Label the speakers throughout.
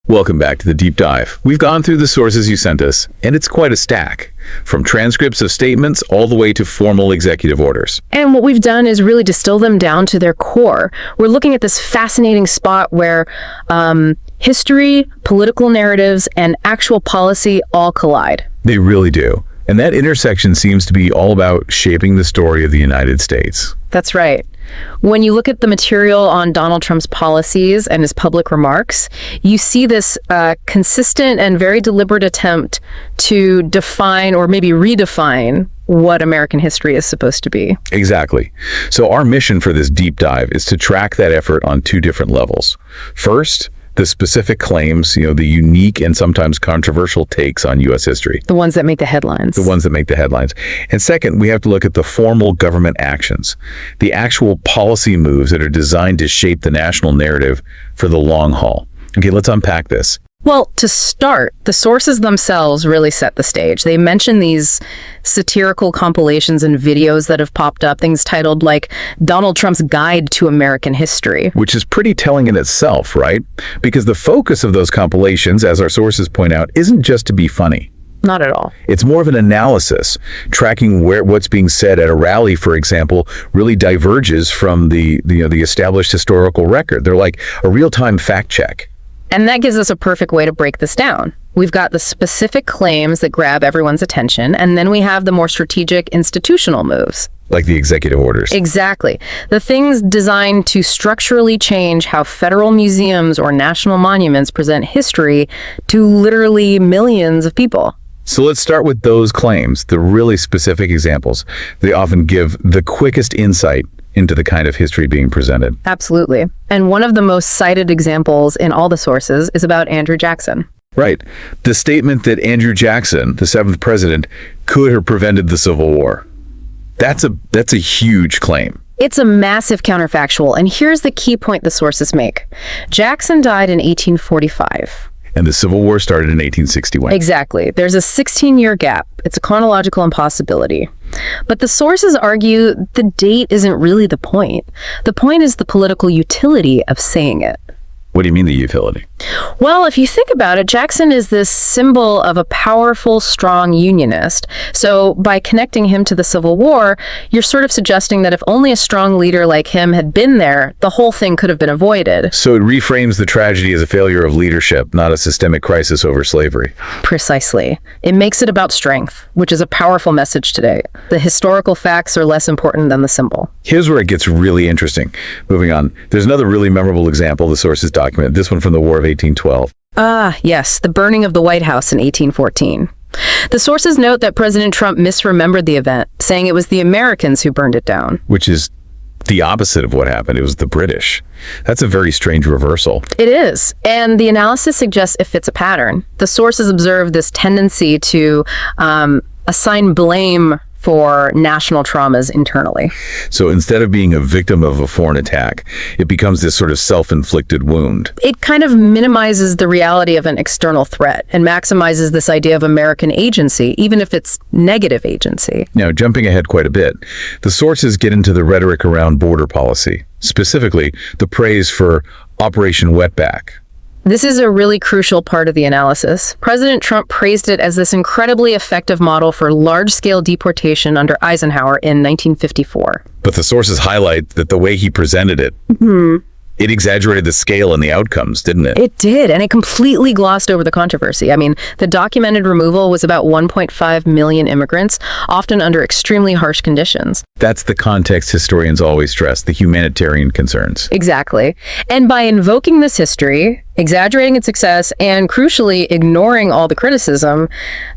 Speaker 1: Welcome back to the deep dive. We've gone through the sources you sent us, and it's quite a stack, from transcripts of statements all the way to formal executive orders.
Speaker 2: And what we've done is really distill them down to their core. We're looking at this fascinating spot where history, political narratives, and actual policy all collide.
Speaker 1: They really do. And that intersection seems to be all about shaping the story of the United States.
Speaker 2: That's right. When you look at the material on Donald Trump's policies and his public remarks, you see this consistent and very deliberate attempt to define or maybe redefine what American history is supposed to be.
Speaker 1: Exactly. So our mission for this deep dive is to track that effort on two different levels. First, the specific claims, the unique and sometimes controversial takes on U.S. history.
Speaker 2: The ones that make the headlines.
Speaker 1: The ones that make the headlines. And second, we have to look at the formal government actions, the actual policy moves that are designed to shape the national narrative for the long haul. Okay, let's unpack this.
Speaker 2: Well, to start, the sources themselves really set the stage. They mention these satirical compilations and videos that have popped up, things titled like Donald Trump's Guide to American History.
Speaker 1: Which is pretty telling in itself, right? Because the focus of those compilations, as our sources point out, isn't just to be funny.
Speaker 2: Not at all.
Speaker 1: It's more of an analysis, tracking what's being said at a rally, for example, really diverges from the established historical record. They're like a real-time fact check.
Speaker 2: And that gives us a perfect way to break this down. We've got the specific claims that grab everyone's attention, and then we have the more strategic institutional moves.
Speaker 1: Like the executive orders.
Speaker 2: Exactly. The things designed to structurally change how federal museums or national monuments present history to literally millions of people.
Speaker 1: So let's start with those claims, the really specific examples. They often give the quickest insight into the kind of history being presented.
Speaker 2: Absolutely. And one of the most cited examples in all the sources is about Andrew Jackson.
Speaker 1: Right. The statement that Andrew Jackson, the 7th president, could have prevented the Civil War. That's a huge claim.
Speaker 2: It's a massive counterfactual, and here's the key point the sources make. Jackson died in 1845.
Speaker 1: And the Civil War started in 1861.
Speaker 2: Exactly. There's a 16-year gap. It's a chronological impossibility. But the sources argue the date isn't really the point. The point is the political utility of saying it.
Speaker 1: What do you mean the utility?
Speaker 2: Well, if you think about it, Jackson is this symbol of a powerful, strong unionist. So by connecting him to the Civil War, you're sort of suggesting that if only a strong leader like him had been there, the whole thing could have been avoided.
Speaker 1: So it reframes the tragedy as a failure of leadership, not a systemic crisis over slavery.
Speaker 2: Precisely. It makes it about strength, which is a powerful message today. The historical facts are less important than the symbol.
Speaker 1: Here's where it gets really interesting. Moving on, there's another really memorable example the sources document, this one from the War of 1812.
Speaker 2: Ah, yes, the burning of the White House in 1814. The sources note that President Trump misremembered the event, saying it was the Americans who burned it down.
Speaker 1: Which is the opposite of what happened. It was the British. That's a very strange reversal.
Speaker 2: It is, and the analysis suggests it fits a pattern. The sources observe this tendency to assign blame for national traumas internally.
Speaker 1: So instead of being a victim of a foreign attack, it becomes this sort of self-inflicted wound.
Speaker 2: It kind of minimizes the reality of an external threat and maximizes this idea of American agency, even if it's negative agency.
Speaker 1: Now, jumping ahead quite a bit, the sources get into the rhetoric around border policy, specifically the praise for Operation Wetback.
Speaker 2: This is a really crucial part of the analysis. President Trump praised it as this incredibly effective model for large-scale deportation under Eisenhower in 1954.
Speaker 1: But the sources highlight that the way he presented it, it exaggerated the scale and the outcomes, didn't it?
Speaker 2: It did, and it completely glossed over the controversy. I mean, the documented removal was about 1.5 million immigrants, often under extremely harsh conditions.
Speaker 1: That's the context historians always stress, the humanitarian concerns.
Speaker 2: Exactly. And by invoking this history, exaggerating its success, and crucially ignoring all the criticism,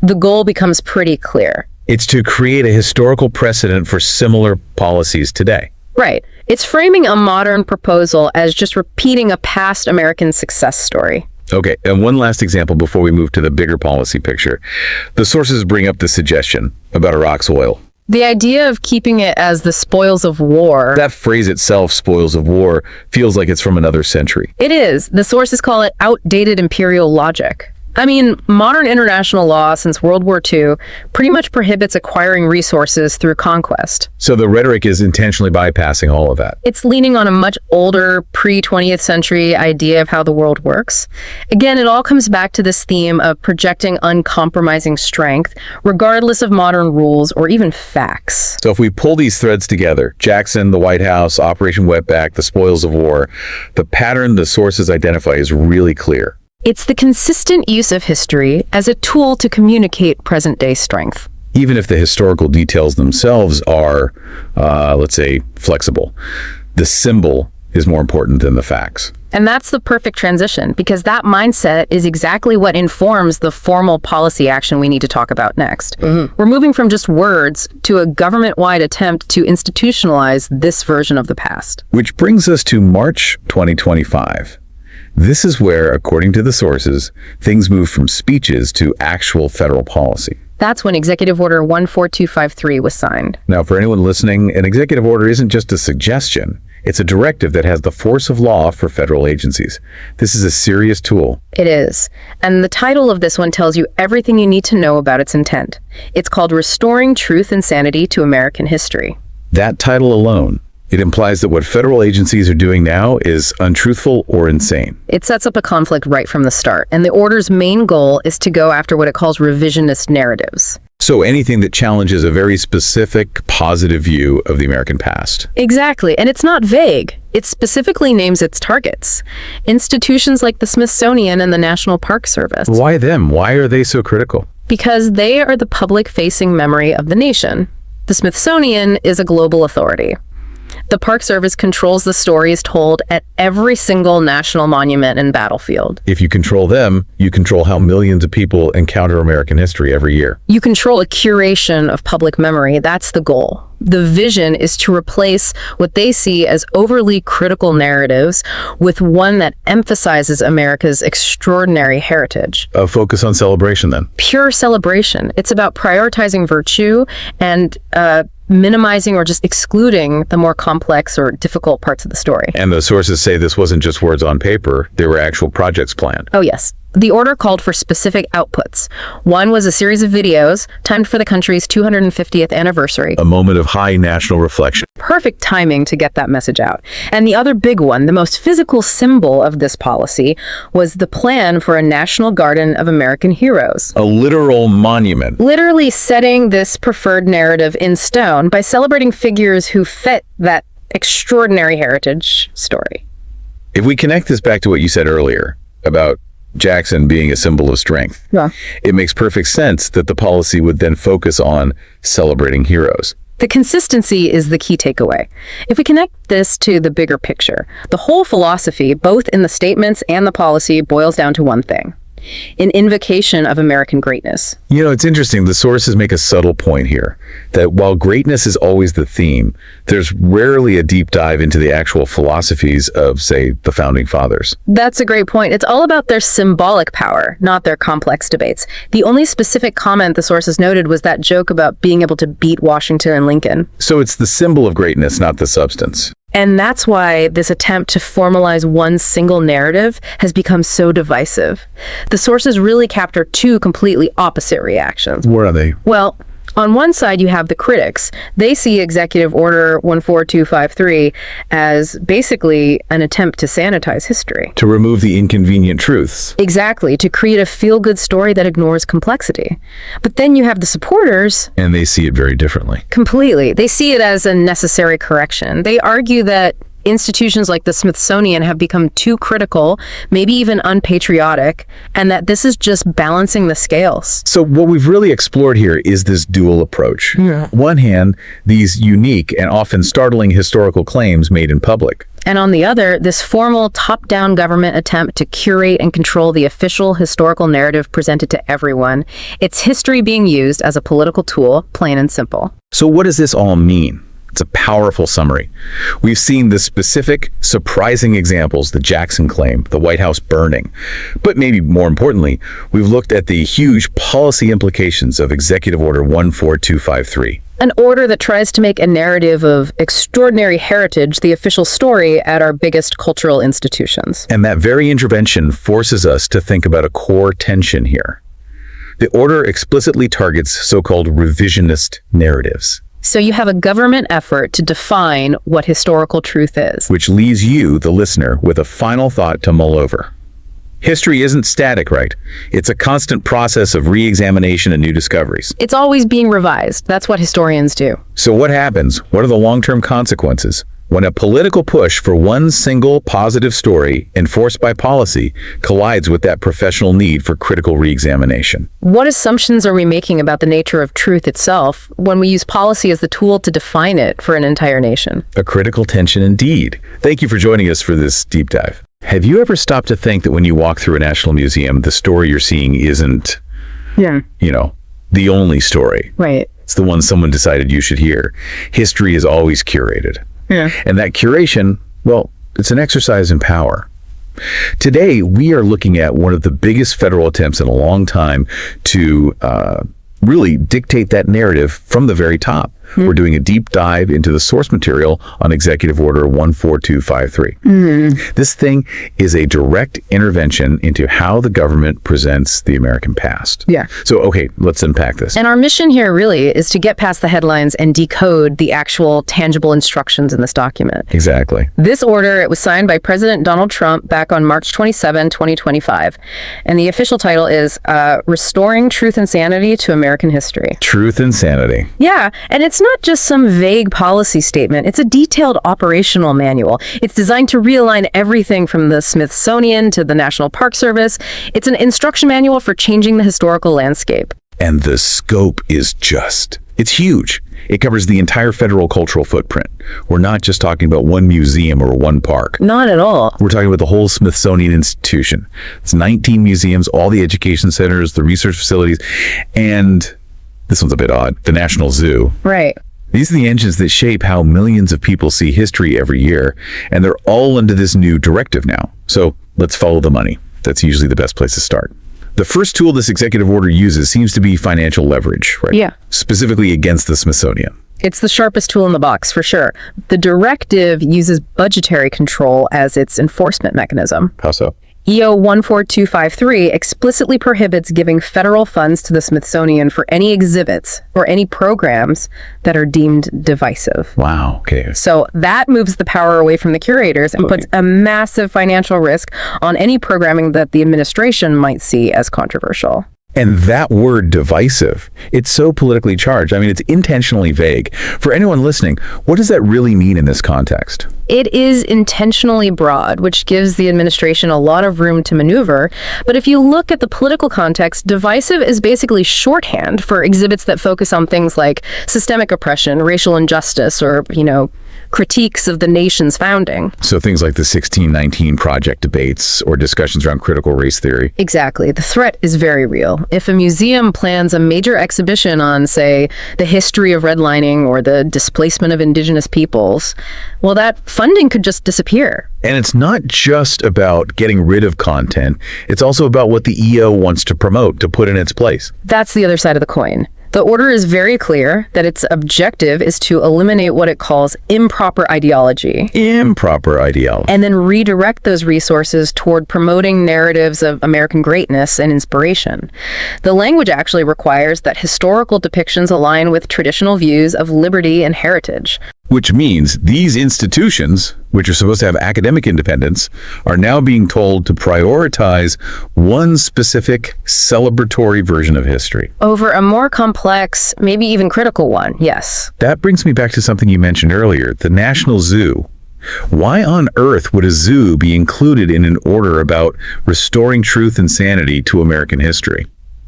Speaker 2: the goal becomes pretty clear.
Speaker 1: It's to create a historical precedent for similar policies today.
Speaker 2: Right. It's framing a modern proposal as just repeating a past American success story.
Speaker 1: Okay, and one last example before we move to the bigger policy picture. The sources bring up the suggestion about Iraq's oil.
Speaker 2: The idea of keeping it as the spoils of war.
Speaker 1: That phrase itself, spoils of war, feels like it's from another century.
Speaker 2: It is. The sources call it outdated imperial logic. I mean, modern international law since World War II pretty much prohibits acquiring resources through conquest.
Speaker 1: So the rhetoric is intentionally bypassing all of that.
Speaker 2: It's leaning on a much older, pre-20th century idea of how the world works. Again, it all comes back to this theme of projecting uncompromising strength, regardless of modern rules or even facts.
Speaker 1: So if we pull these threads together, Jackson, the White House, Operation Wetback, the spoils of war, the pattern the sources identify is really clear.
Speaker 2: It's the consistent use of history as a tool to communicate present-day strength.
Speaker 1: Even if the historical details themselves are, let's say, flexible, the symbol is more important than the facts.
Speaker 2: And that's the perfect transition, because that mindset is exactly what informs the formal policy action we need to talk about next. We're moving from just words to a government-wide attempt to institutionalize this version of the past.
Speaker 1: Which brings us to March 2025. This is where, according to the sources, things move from speeches to actual federal policy.
Speaker 2: That's when Executive Order 14253 was signed.
Speaker 1: Now, for anyone listening, an executive order isn't just a suggestion. It's a directive that has the force of law for federal agencies. This is a serious tool.
Speaker 2: It is. And the title of this one tells you everything you need to know about its intent. It's called Restoring Truth and Sanity to American History.
Speaker 1: That title alone, it implies that what federal agencies are doing now is untruthful or insane.
Speaker 2: It sets up a conflict right from the start, and the order's main goal is to go after what it calls revisionist narratives.
Speaker 1: So anything that challenges a very specific, positive view of the American past.
Speaker 2: Exactly, and it's not vague. It specifically names its targets. Institutions like the Smithsonian and the National Park Service.
Speaker 1: Why them? Why are they so critical?
Speaker 2: Because they are the public-facing memory of the nation. The Smithsonian is a global authority. The Park Service controls the stories told at every single national monument and battlefield.
Speaker 1: If you control them, you control how millions of people encounter American history every year.
Speaker 2: You control a curation of public memory. That's the goal. The vision is to replace what they see as overly critical narratives with one that emphasizes America's extraordinary heritage.
Speaker 1: A focus on celebration, then.
Speaker 2: Pure celebration. It's about prioritizing virtue and minimizing or just excluding the more complex or difficult parts of the story.
Speaker 1: And the sources say this wasn't just words on paper, there were actual projects planned.
Speaker 2: Oh, yes. The order called for specific outputs. One was a series of videos timed for the country's 250th anniversary.
Speaker 1: A moment of high national reflection.
Speaker 2: Perfect timing to get that message out. And the other big one, the most physical symbol of this policy, was the plan for a National Garden of American Heroes.
Speaker 1: A literal monument.
Speaker 2: Literally setting this preferred narrative in stone by celebrating figures who fit that extraordinary heritage story.
Speaker 1: If we connect this back to what you said earlier about Jackson being a symbol of strength, it makes perfect sense that the policy would then focus on celebrating heroes.
Speaker 2: The consistency is the key takeaway. If we connect this to the bigger picture, the whole philosophy, both in the statements and the policy, boils down to one thing: an invocation of American greatness.
Speaker 1: You know, it's interesting. The sources make a subtle point here that while greatness is always the theme, there's rarely a deep dive into the actual philosophies of, say, the Founding Fathers.
Speaker 2: That's a great point. It's all about their symbolic power, not their complex debates. The only specific comment the sources noted was that joke about being able to beat Washington and Lincoln.
Speaker 1: So it's the symbol of greatness, not the substance.
Speaker 2: And that's why this attempt to formalize one single narrative has become so divisive. The sources really capture two completely opposite reactions.
Speaker 1: What are they?
Speaker 2: Well, on one side, you have the critics. They see Executive Order 14253 as basically an attempt to sanitize history.
Speaker 1: To remove the inconvenient truths.
Speaker 2: Exactly, to create a feel-good story that ignores complexity. But then you have the supporters.
Speaker 1: And they see it very differently.
Speaker 2: Completely. They see it as a necessary correction. They argue that institutions like the Smithsonian have become too critical, maybe even unpatriotic, and that this is just balancing the scales.
Speaker 1: So what we've really explored here is this dual approach. On one hand, these unique and often startling historical claims made in public.
Speaker 2: And on the other, this formal top-down government attempt to curate and control the official historical narrative presented to everyone. It's history being used as a political tool, plain and simple.
Speaker 1: So what does this all mean? It's a powerful summary. We've seen the specific, surprising examples, the Jackson claim, the White House burning. But maybe more importantly, we've looked at the huge policy implications of Executive Order 14253.
Speaker 2: An order that tries to make a narrative of extraordinary heritage the official story at our biggest cultural institutions.
Speaker 1: And that very intervention forces us to think about a core tension here. The order explicitly targets so-called revisionist narratives.
Speaker 2: So you have a government effort to define what historical truth is.
Speaker 1: Which leaves you, the listener, with a final thought to mull over. History isn't static, right? It's a constant process of re-examination and new discoveries.
Speaker 2: It's always being revised. That's what historians do.
Speaker 1: So what happens? What are the long-term consequences? When a political push for one single positive story enforced by policy collides with that professional need for critical re-examination.
Speaker 2: What assumptions are we making about the nature of truth itself when we use policy as the tool to define it for an entire nation?
Speaker 1: A critical tension indeed. Thank you for joining us for this deep dive. Have you ever stopped to think that when you walk through a national museum, the story you're seeing isn't, the only story?
Speaker 2: Right.
Speaker 1: It's the one someone decided you should hear. History is always curated.
Speaker 2: Yeah.
Speaker 1: And that curation, well, it's an exercise in power. Today, we are looking at one of the biggest federal attempts in a long time to really dictate that narrative from the very top. We're doing a deep dive into the source material on Executive Order 14253. This thing is a direct intervention into how the government presents the American past.
Speaker 2: Yeah.
Speaker 1: So, okay, let's unpack this.
Speaker 2: And our mission here really is to get past the headlines and decode the actual tangible instructions in this document.
Speaker 1: Exactly.
Speaker 2: This order, it was signed by President Donald Trump back on March 27, 2025. And the official title is Restoring Truth and Sanity to American History.
Speaker 1: Truth and sanity.
Speaker 2: Yeah, and it's not just some vague policy statement. It's a detailed operational manual. It's designed to realign everything from the Smithsonian to the National Park Service. It's an instruction manual for changing the historical landscape.
Speaker 1: And the scope is it's huge. It covers the entire federal cultural footprint. We're not just talking about one museum or one park.
Speaker 2: Not at all.
Speaker 1: We're talking about the whole Smithsonian Institution. It's 19 museums, all the education centers, the research facilities, and this one's a bit odd, the National Zoo.
Speaker 2: Right.
Speaker 1: These are the engines that shape how millions of people see history every year, and they're all under this new directive now. So let's follow the money. That's usually the best place to start. The first tool this executive order uses seems to be financial leverage, right?
Speaker 2: Yeah.
Speaker 1: Specifically against the Smithsonian.
Speaker 2: It's the sharpest tool in the box, for sure. The directive uses budgetary control as its enforcement mechanism.
Speaker 1: How so?
Speaker 2: EO 14253 explicitly prohibits giving federal funds to the Smithsonian for any exhibits or any programs that are deemed divisive.
Speaker 1: Wow, okay.
Speaker 2: So that moves the power away from the curators and puts a massive financial risk on any programming that the administration might see as controversial.
Speaker 1: And that word divisive, it's so politically charged. I mean, it's intentionally vague. For anyone listening, what does that really mean in this context?
Speaker 2: It is intentionally broad, which gives the administration a lot of room to maneuver. But if you look at the political context, divisive is basically shorthand for exhibits that focus on things like systemic oppression, racial injustice, or, critiques of the nation's founding.
Speaker 1: So things like the 1619 Project debates or discussions around critical race theory.
Speaker 2: Exactly. The threat is very real. If a museum plans a major exhibition on, say, the history of redlining or the displacement of indigenous peoples, well, that funding could just disappear.
Speaker 1: And it's not just about getting rid of content. It's also about what the EO wants to promote, to put in its place.
Speaker 2: That's the other side of the coin. The order is very clear that its objective is to eliminate what it calls improper ideology.
Speaker 1: Improper ideology.
Speaker 2: And then redirect those resources toward promoting narratives of American greatness and inspiration. The language actually requires that historical depictions align with traditional views of liberty and heritage.
Speaker 1: Which means these institutions, which are supposed to have academic independence, are now being told to prioritize one specific celebratory version of history.
Speaker 2: Over a more complex, maybe even critical one, yes.
Speaker 1: That brings me back to something you mentioned earlier, the National Zoo. Why on earth would a zoo be included in an order about restoring truth and sanity to American history?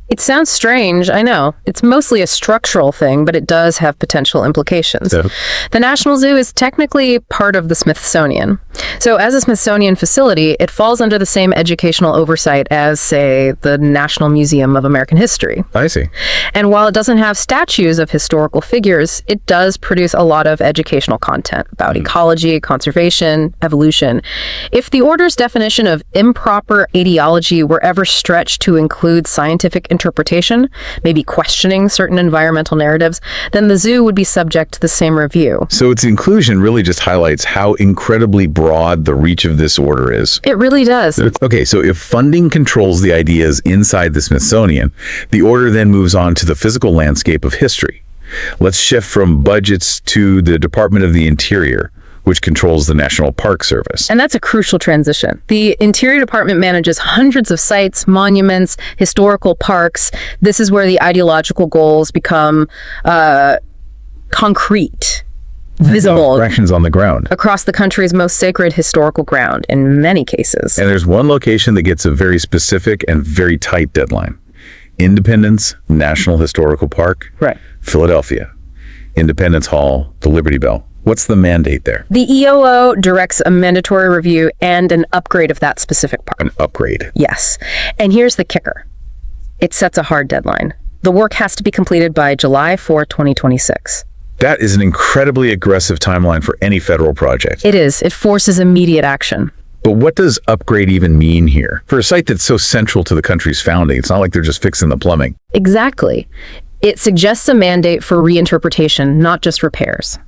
Speaker 2: It sounds strange, I know. It's mostly a structural thing, but it does have potential implications.
Speaker 1: So?
Speaker 2: The National Zoo is technically part of the Smithsonian. So as a Smithsonian facility, it falls under the same educational oversight as, say, the National Museum of American History.
Speaker 1: I see.
Speaker 2: And while it doesn't have statues of historical figures, it does produce a lot of educational content about ecology, conservation, evolution. If the order's definition of improper ideology were ever stretched to include scientific interpretation reinterpretation, maybe questioning certain environmental narratives, then the zoo would be subject to the same review.
Speaker 1: So its inclusion really just highlights how incredibly broad the reach of this order is.
Speaker 2: It really does.
Speaker 1: Okay, so if funding controls the ideas inside the Smithsonian, the order then moves on to the physical landscape of history. Let's shift from budgets to the Department of the Interior, which controls the National Park Service.
Speaker 2: And that's a crucial transition. The Interior Department manages hundreds of sites, monuments, historical parks. This is where the ideological goals become concrete, visible.
Speaker 1: Actions on the ground.
Speaker 2: Across the country's most sacred historical ground, in many cases.
Speaker 1: And there's one location that gets a very specific and very tight deadline. Independence National Historical Park,
Speaker 2: Right.
Speaker 1: Philadelphia. Independence Hall, the Liberty Bell. What's the mandate there?
Speaker 2: The EOO directs a mandatory review and an upgrade of that specific park.
Speaker 1: An upgrade.
Speaker 2: Yes. And here's the kicker. It sets a hard deadline. The work has to be completed by July 4, 2026.
Speaker 1: That is an incredibly aggressive timeline for any federal project.
Speaker 2: It is. It forces immediate action.
Speaker 1: But what does upgrade even mean here? For a site that's so central to the country's founding, it's not like they're just fixing the plumbing.
Speaker 2: Exactly. It suggests a mandate for reinterpretation, not just repairs.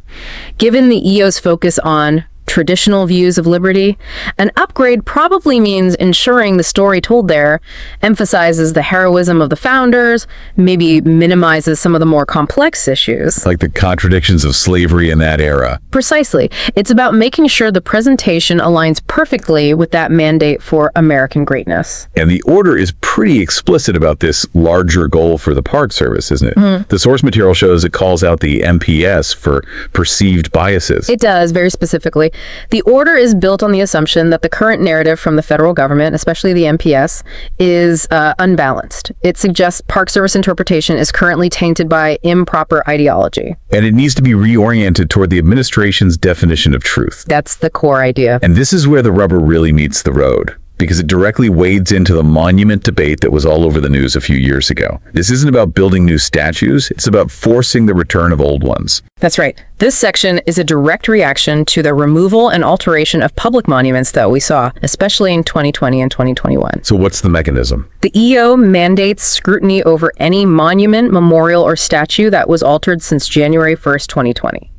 Speaker 2: Given the EO's focus on traditional views of liberty, an upgrade probably means ensuring the story told there emphasizes the heroism of the founders, maybe minimizes some of the more complex issues.
Speaker 1: Like the contradictions of slavery in that era.
Speaker 2: Precisely. It's about making sure the presentation aligns perfectly with that mandate for American greatness.
Speaker 1: And the order is pretty explicit about this larger goal for the Park Service, isn't it? The source material shows it calls out the MPS for perceived biases.
Speaker 2: It does, very specifically. The order is built on the assumption that the current narrative from the federal government, especially the MPS, is unbalanced. It suggests Park Service interpretation is currently tainted by improper ideology.
Speaker 1: And it needs to be reoriented toward the administration's definition of truth.
Speaker 2: That's the core idea.
Speaker 1: And this is where the rubber really meets the road, because it directly wades into the monument debate that was all over the news a few years ago. This isn't about building new statues, it's about forcing the return of old ones.
Speaker 2: That's right. This section is a direct reaction to the removal and alteration of public monuments that we saw, especially in 2020 and 2021.
Speaker 1: So what's the mechanism?
Speaker 2: The EO mandates scrutiny over any monument, memorial, or statue that was altered since January 1st, 2020.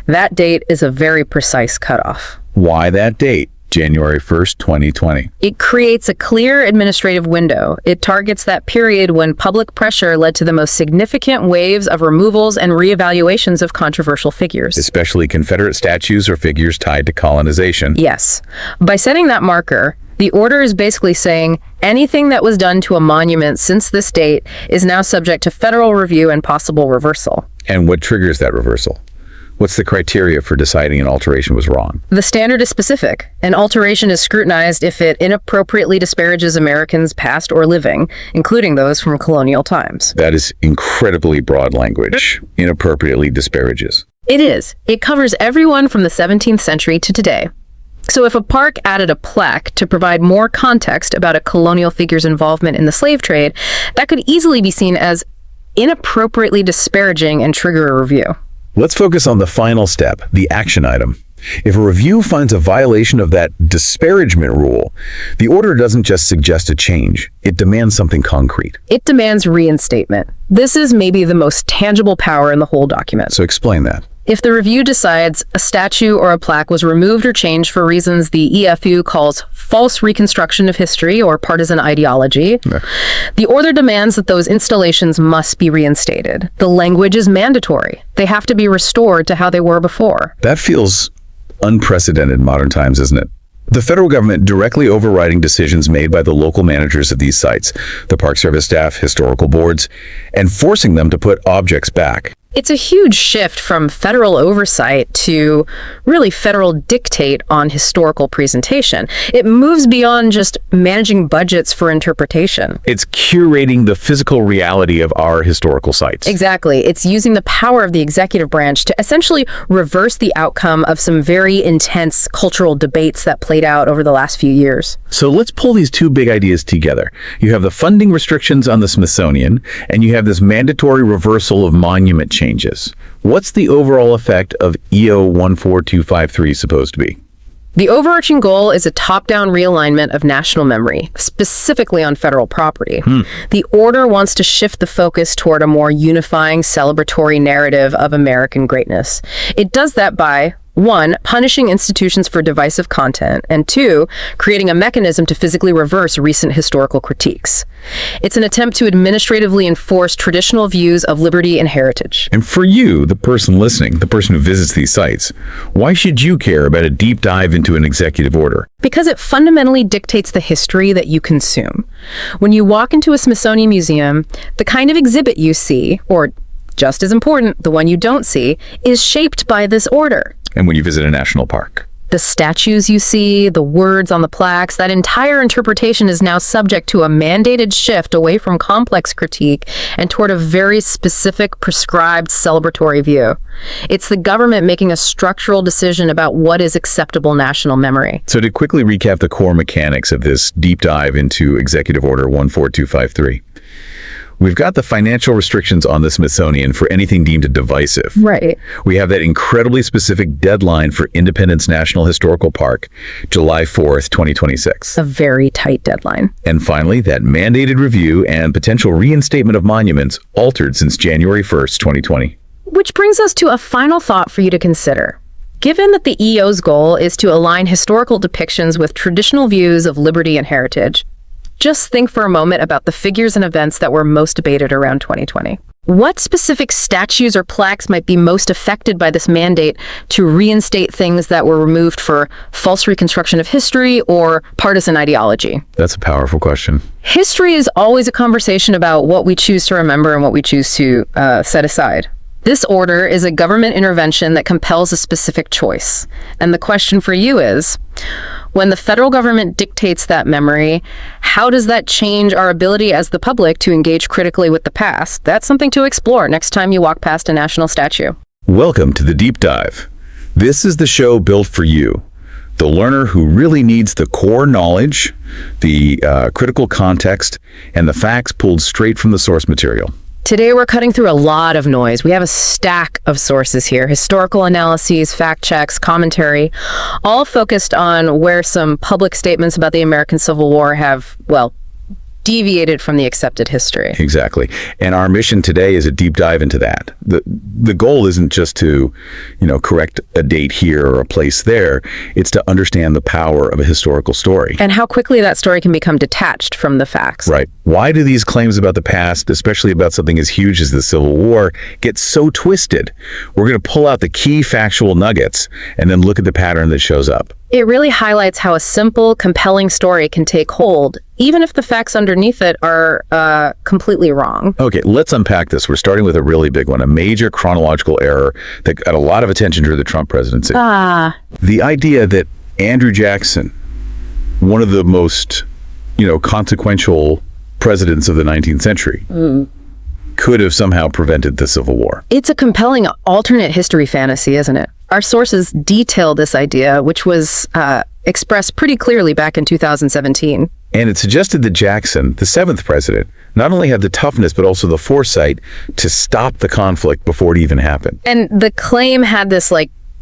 Speaker 2: That date is a very precise cutoff.
Speaker 1: Why that date? January 1st, 2020.
Speaker 2: It creates a clear administrative window. It targets that period when public pressure led to the most significant waves of removals and reevaluations of controversial figures.
Speaker 1: Especially Confederate statues or figures tied to colonization.
Speaker 2: Yes. By setting that marker, the order is basically saying anything that was done to a monument since this date is now subject to federal review and possible reversal.
Speaker 1: And what triggers that reversal? What's the criteria for deciding an alteration was wrong?
Speaker 2: The standard is specific. An alteration is scrutinized if it inappropriately disparages Americans past or living, including those from colonial times.
Speaker 1: That is incredibly broad language. Inappropriately disparages.
Speaker 2: It is. It covers everyone from the 17th century to today. So if a park added a plaque to provide more context about a colonial figure's involvement in the slave trade, that could easily be seen as inappropriately disparaging and trigger a review.
Speaker 1: Let's focus on the final step, the action item. If a review finds a violation of that disparagement rule, the order doesn't just suggest a change, it demands something concrete.
Speaker 2: It demands reinstatement. This is maybe the most tangible power in the whole document.
Speaker 1: So explain that.
Speaker 2: If the review decides a statue or a plaque was removed or changed for reasons the EFU calls false reconstruction of history or partisan ideology, the order demands that those installations must be reinstated. The language is mandatory. They have to be restored to how they were before.
Speaker 1: That feels unprecedented in modern times, isn't it? The federal government directly overriding decisions made by the local managers of these sites, the Park Service staff, historical boards, and forcing them to put objects back.
Speaker 2: It's a huge shift from federal oversight to really federal dictate on historical presentation. It moves beyond just managing budgets for interpretation.
Speaker 1: It's curating the physical reality of our historical sites.
Speaker 2: Exactly. It's using the power of the executive branch to essentially reverse the outcome of some very intense cultural debates that played out over the last few years.
Speaker 1: So let's pull these two big ideas together. You have the funding restrictions on the Smithsonian, and you have this mandatory reversal of monument changes. What's the overall effect of EO 14253 supposed to be?
Speaker 2: The overarching goal is a top-down realignment of national memory, specifically on federal property. The order wants to shift the focus toward a more unifying, celebratory narrative of American greatness. It does that by 1, punishing institutions for divisive content, and 2, creating a mechanism to physically reverse recent historical critiques. It's an attempt to administratively enforce traditional views of liberty and heritage.
Speaker 1: And for you, the person listening, the person who visits these sites, why should you care about a deep dive into an executive order?
Speaker 2: Because it fundamentally dictates the history that you consume. When you walk into a Smithsonian museum, the kind of exhibit you see, or just as important, the one you don't see, is shaped by this order.
Speaker 1: And when you visit a national park,
Speaker 2: the statues you see, the words on the plaques, that entire interpretation is now subject to a mandated shift away from complex critique and toward a very specific, prescribed, celebratory view. It's the government making a structural decision about what is acceptable national memory.
Speaker 1: So to quickly recap the core mechanics of this deep dive into Executive Order 14253, we've got the financial restrictions on the Smithsonian for anything deemed divisive.
Speaker 2: Right.
Speaker 1: We have that incredibly specific deadline for Independence National Historical Park, July 4th, 2026.
Speaker 2: A very tight deadline.
Speaker 1: And finally, that mandated review and potential reinstatement of monuments altered since January 1st, 2020.
Speaker 2: Which brings us to a final thought for you to consider. Given that the EO's goal is to align historical depictions with traditional views of liberty and heritage, just think for a moment about the figures and events that were most debated around 2020. What specific statues or plaques might be most affected by this mandate to reinstate things that were removed for false reconstruction of history or partisan ideology?
Speaker 1: That's a powerful question.
Speaker 2: History is always a conversation about what we choose to remember and what we choose to set aside. This order is a government intervention that compels a specific choice. And the question for you is, when the federal government dictates that memory, how does that change our ability as the public to engage critically with the past? That's something to explore next time you walk past a national statue.
Speaker 1: Welcome to the Deep Dive. This is the show built for you, the learner who really needs the core knowledge, the critical context, and the facts pulled straight from the source material.
Speaker 2: Today, we're cutting through a lot of noise. We have a stack of sources here, historical analyses, fact checks, commentary, all focused on where some public statements about the American Civil War have, well, deviated from the accepted history.
Speaker 1: Exactly. And our mission today is a deep dive into that. The goal isn't just to, correct a date here or a place there. It's to understand the power of a historical story.
Speaker 2: And how quickly that story can become detached from the facts.
Speaker 1: Right. Why do these claims about the past, especially about something as huge as the Civil War, get so twisted? We're going to pull out the key factual nuggets and then look at the pattern that shows up.
Speaker 2: It really highlights how a simple, compelling story can take hold, even if the facts underneath it are completely wrong.
Speaker 1: Okay, let's unpack this. We're starting with a really big one, a major chronological error that got a lot of attention during the Trump presidency. The idea that Andrew Jackson, one of the most, consequential presidents of the 19th century, could have somehow prevented the Civil War.
Speaker 2: It's a compelling alternate history fantasy, isn't it? Our sources detail this idea, which was expressed pretty clearly back in 2017.
Speaker 1: And it suggested that Jackson, the seventh president, not only had the toughness, but also the foresight to stop the conflict before it even happened.
Speaker 2: And the claim had this,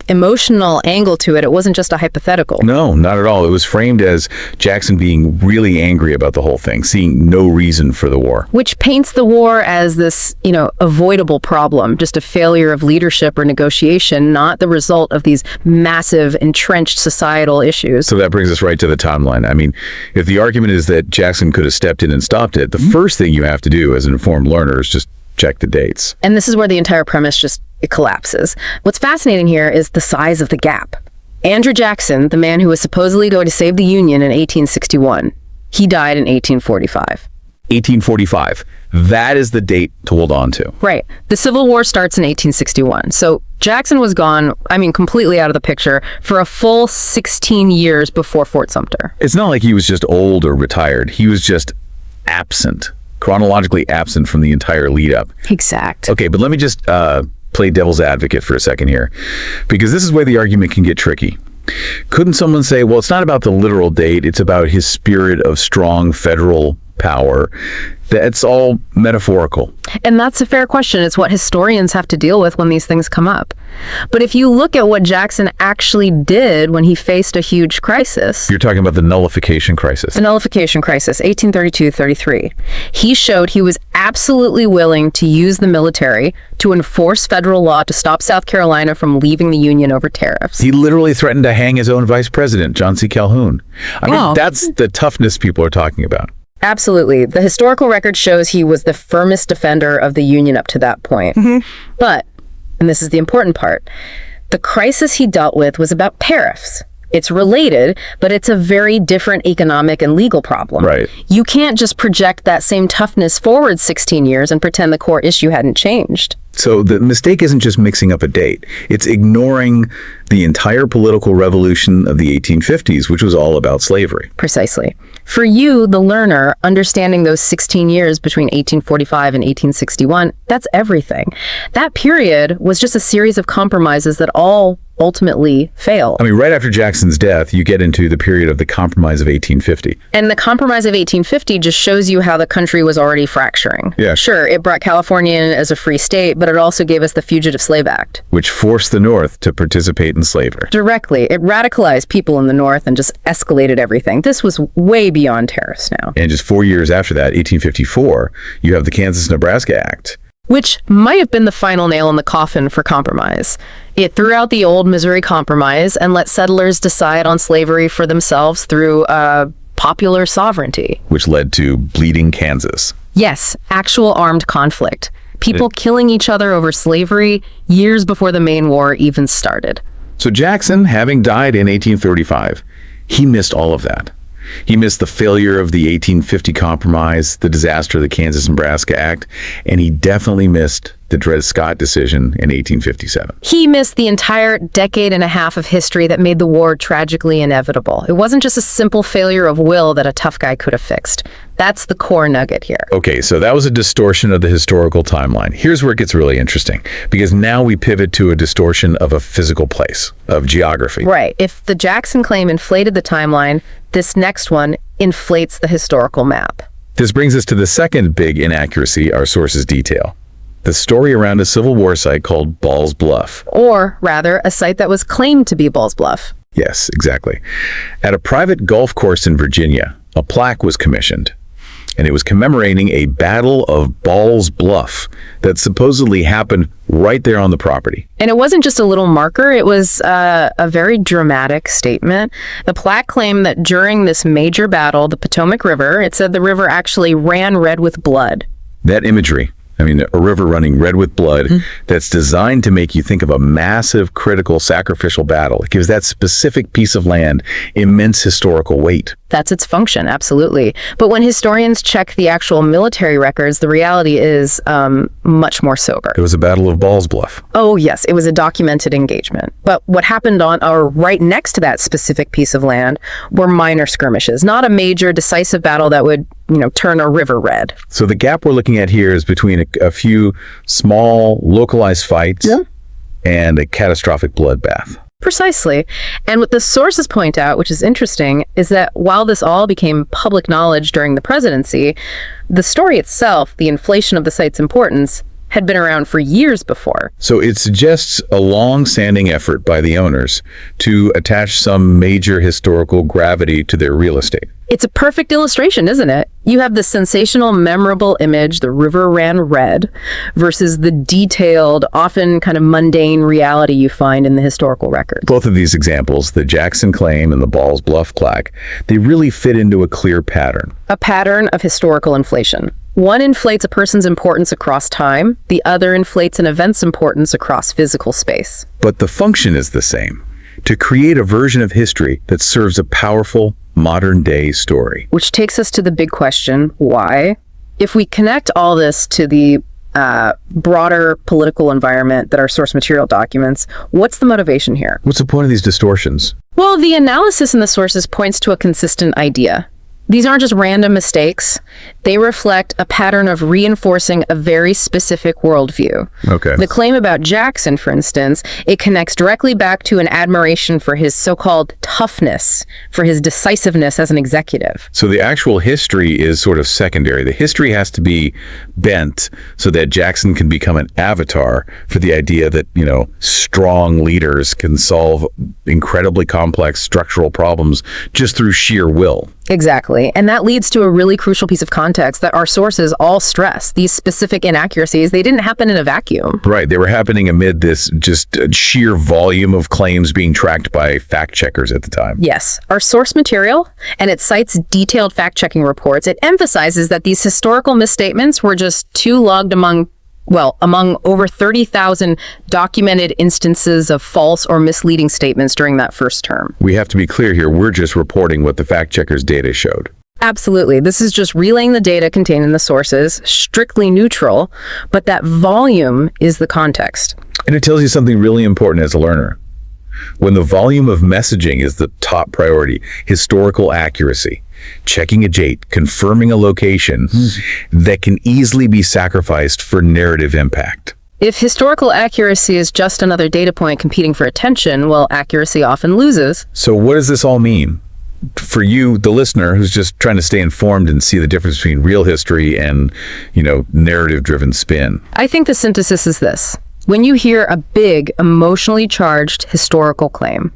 Speaker 2: emotional angle to it. It wasn't just a hypothetical.
Speaker 1: No, not at all. It was framed as Jackson being really angry about the whole thing, seeing no reason for the war.
Speaker 2: Which paints the war as this, avoidable problem, just a failure of leadership or negotiation, not the result of these massive, entrenched societal issues.
Speaker 1: So that brings us right to the timeline. I mean, if the argument is that Jackson could have stepped in and stopped it, the first thing you have to do as an informed learner is just check the dates.
Speaker 2: And this is where the entire premise it collapses. What's fascinating here is the size of the gap. Andrew Jackson, the man who was supposedly going to save the Union in 1861, he died in 1845.
Speaker 1: 1845. That is the date to hold on to.
Speaker 2: Right. The Civil War starts in 1861. So Jackson was gone, completely out of the picture for a full 16 years before Fort Sumter.
Speaker 1: It's not like he was just old or retired. He was just absent, chronologically absent from the entire lead up.
Speaker 2: Exact.
Speaker 1: Okay, but let me just play devil's advocate for a second here, because this is where the argument can get tricky. Couldn't someone say, well, it's not about the literal date, it's about his spirit of strong federal power, that's all metaphorical.
Speaker 2: And that's a fair question. It's what historians have to deal with when these things come up. But if you look at what Jackson actually did when he faced a huge crisis...
Speaker 1: You're talking about the nullification crisis.
Speaker 2: The nullification crisis, 1832-33. He showed he was absolutely willing to use the military to enforce federal law to stop South Carolina from leaving the Union over tariffs.
Speaker 1: He literally threatened to hang his own vice president, John C. Calhoun. I mean, that's the toughness people are talking about.
Speaker 2: Absolutely. The historical record shows he was the firmest defender of the Union up to that point. But, and this is the important part, the crisis he dealt with was about tariffs. It's related, but it's a very different economic and legal problem.
Speaker 1: Right.
Speaker 2: You can't just project that same toughness forward 16 years and pretend the core issue hadn't changed.
Speaker 1: So the mistake isn't just mixing up a date. It's ignoring the entire political revolution of the 1850s, which was all about slavery.
Speaker 2: Precisely. For you, the learner, understanding those 16 years between 1845 and 1861, that's everything. That period was just a series of compromises that all ultimately failed.
Speaker 1: I mean, right after Jackson's death, you get into the period of the Compromise of 1850.
Speaker 2: And the Compromise of 1850 just shows you how the country was already fracturing.
Speaker 1: Yeah.
Speaker 2: Sure, it brought California in as a free state, but it also gave us the Fugitive Slave Act,
Speaker 1: which forced the North to participate in slavery.
Speaker 2: Directly. It radicalized people in the North and just escalated everything. This was way beyond tariffs now.
Speaker 1: And just 4 years after that, 1854, you have the Kansas-Nebraska Act,
Speaker 2: which might have been the final nail in the coffin for compromise. It threw out the old Missouri Compromise and let settlers decide on slavery for themselves through popular sovereignty.
Speaker 1: Which led to Bleeding Kansas.
Speaker 2: Yes, actual armed conflict. People killing each other over slavery years before the main war even started.
Speaker 1: So Jackson, having died in 1835, he missed all of that. He missed the failure of the 1850 Compromise, the disaster of the Kansas-Nebraska Act, and he definitely missed the Dred Scott decision in 1857.
Speaker 2: He missed the entire decade and a half of history that made the war tragically inevitable. It wasn't just a simple failure of will that a tough guy could have fixed. That's the core nugget here.
Speaker 1: Okay, so that was a distortion of the historical timeline. Here's where it gets really interesting, because now we pivot to a distortion of a physical place, of geography.
Speaker 2: Right. If the Jackson claim inflated the timeline, this next one inflates the historical map.
Speaker 1: This brings us to the second big inaccuracy our sources detail. The story around a Civil War site called Ball's Bluff.
Speaker 2: Or, rather, a site that was claimed to be Ball's Bluff.
Speaker 1: Yes, exactly. At a private golf course in Virginia, a plaque was commissioned, and it was commemorating a Battle of Ball's Bluff that supposedly happened right there on the property.
Speaker 2: And it wasn't just a little marker, it was a very dramatic statement. The plaque claimed that during this major battle, the Potomac River, it said the river actually ran red with blood.
Speaker 1: That imagery, I mean, a river running red with blood, that's designed to make you think of a massive, critical, sacrificial battle. It gives that specific piece of land immense historical weight.
Speaker 2: That's its function, absolutely. But when historians check the actual military records, the reality is much more sober.
Speaker 1: It was a Battle of Ball's Bluff.
Speaker 2: Oh, yes, it was a documented engagement. But what happened on or right next to that specific piece of land were minor skirmishes, not a major decisive battle that would, turn a river red.
Speaker 1: So the gap we're looking at here is between a few small, localized fights and a catastrophic bloodbath.
Speaker 2: Precisely. And what the sources point out, which is interesting, is that while this all became public knowledge during the presidency, the story itself, the inflation of the site's importance, had been around for years before.
Speaker 1: So it suggests a long-standing effort by the owners to attach some major historical gravity to their real estate.
Speaker 2: It's a perfect illustration, isn't it? You have the sensational, memorable image, the river ran red, versus the detailed, often kind of mundane reality you find in the historical records.
Speaker 1: Both of these examples, the Jackson claim and the Ball's Bluff plaque, they really fit into a clear pattern.
Speaker 2: A pattern of historical inflation. One inflates a person's importance across time, the other inflates an event's importance across physical space.
Speaker 1: But the function is the same, to create a version of history that serves a powerful, modern-day story.
Speaker 2: Which takes us to the big question, why? If we connect all this to the broader political environment that our source material documents, what's the motivation here?
Speaker 1: What's the point of these distortions?
Speaker 2: Well, the analysis in the sources points to a consistent idea. These aren't just random mistakes. They reflect a pattern of reinforcing a very specific worldview.
Speaker 1: Okay.
Speaker 2: The claim about Jackson, for instance, it connects directly back to an admiration for his so-called toughness, for his decisiveness as an executive.
Speaker 1: So the actual history is sort of secondary. The history has to be bent so that Jackson can become an avatar for the idea that, strong leaders can solve incredibly complex structural problems just through sheer will.
Speaker 2: Exactly. And that leads to a really crucial piece of context that our sources all stress. These specific inaccuracies, they didn't happen in a vacuum.
Speaker 1: Right. They were happening amid this just sheer volume of claims being tracked by fact checkers at the time.
Speaker 2: Yes. Our source material, and it cites detailed fact-checking reports, it emphasizes that these historical misstatements were just too logged among over 30,000 documented instances of false or misleading statements during that first term.
Speaker 1: We have to be clear here, we're just reporting what the fact checkers' data showed.
Speaker 2: Absolutely. This is just relaying the data contained in the sources, strictly neutral, but that volume is the context.
Speaker 1: And it tells you something really important as a learner. When the volume of messaging is the top priority, historical accuracy, checking a date, confirming a location, that can easily be sacrificed for narrative impact.
Speaker 2: If historical accuracy is just another data point competing for attention, well, accuracy often loses.
Speaker 1: So what does this all mean? For you, the listener, who's just trying to stay informed and see the difference between real history and, narrative-driven spin.
Speaker 2: I think the synthesis is this. When you hear a big, emotionally charged historical claim,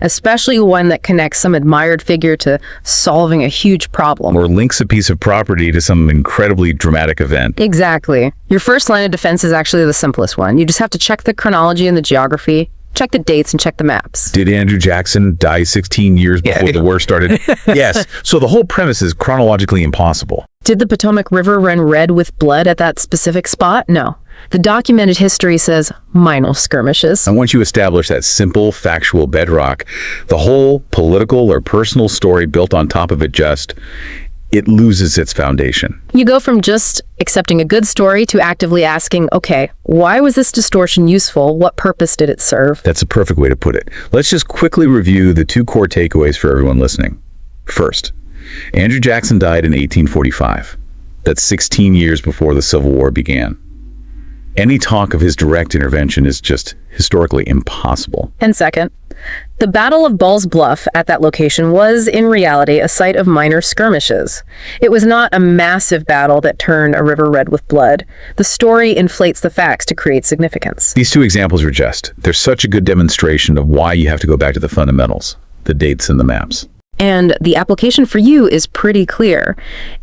Speaker 2: especially one that connects some admired figure to solving a huge problem,
Speaker 1: Or links a piece of property to some incredibly dramatic event.
Speaker 2: Exactly. Your first line of defense is actually the simplest one. You just have to check the chronology and the geography, check the dates, and check the maps.
Speaker 1: Did Andrew Jackson die 16 years before the war started? Yes. So the whole premise is chronologically impossible.
Speaker 2: Did the Potomac River run red with blood at that specific spot? No. The documented history says minor skirmishes.
Speaker 1: And once you establish that simple, factual bedrock, the whole political or personal story built on top of it loses its foundation.
Speaker 2: You go from just accepting a good story to actively asking, okay, why was this distortion useful? What purpose did it serve?
Speaker 1: That's a perfect way to put it. Let's just quickly review the two core takeaways for everyone listening. First, Andrew Jackson died in 1845. That's 16 years before the Civil War began. Any talk of his direct intervention is just historically impossible.
Speaker 2: And second, the Battle of Ball's Bluff at that location was, in reality, a site of minor skirmishes. It was not a massive battle that turned a river red with blood. The story inflates the facts to create significance.
Speaker 1: These two examples are they're such a good demonstration of why you have to go back to the fundamentals, the dates and the maps.
Speaker 2: And the application for you is pretty clear.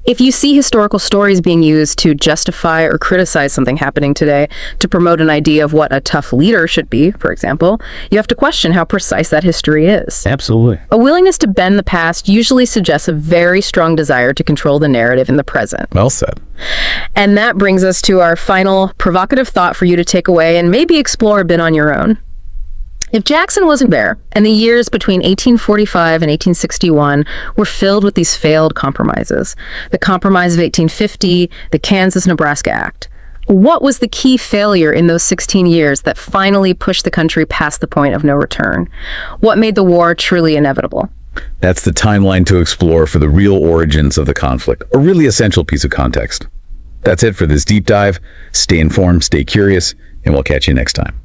Speaker 2: If you see historical stories being used to justify or criticize something happening today, to promote an idea of what a tough leader should be, for example, you have to question how precise that history is.
Speaker 1: Absolutely.
Speaker 2: A willingness to bend the past usually suggests a very strong desire to control the narrative in the present.
Speaker 1: Well said.
Speaker 2: And that brings us to our final provocative thought for you to take away and maybe explore a bit on your own. If Jackson wasn't there, and the years between 1845 and 1861 were filled with these failed compromises, the Compromise of 1850, the Kansas-Nebraska Act, what was the key failure in those 16 years that finally pushed the country past the point of no return? What made the war truly inevitable?
Speaker 1: That's the timeline to explore for the real origins of the conflict, a really essential piece of context. That's it for this deep dive. Stay informed, stay curious, and we'll catch you next time.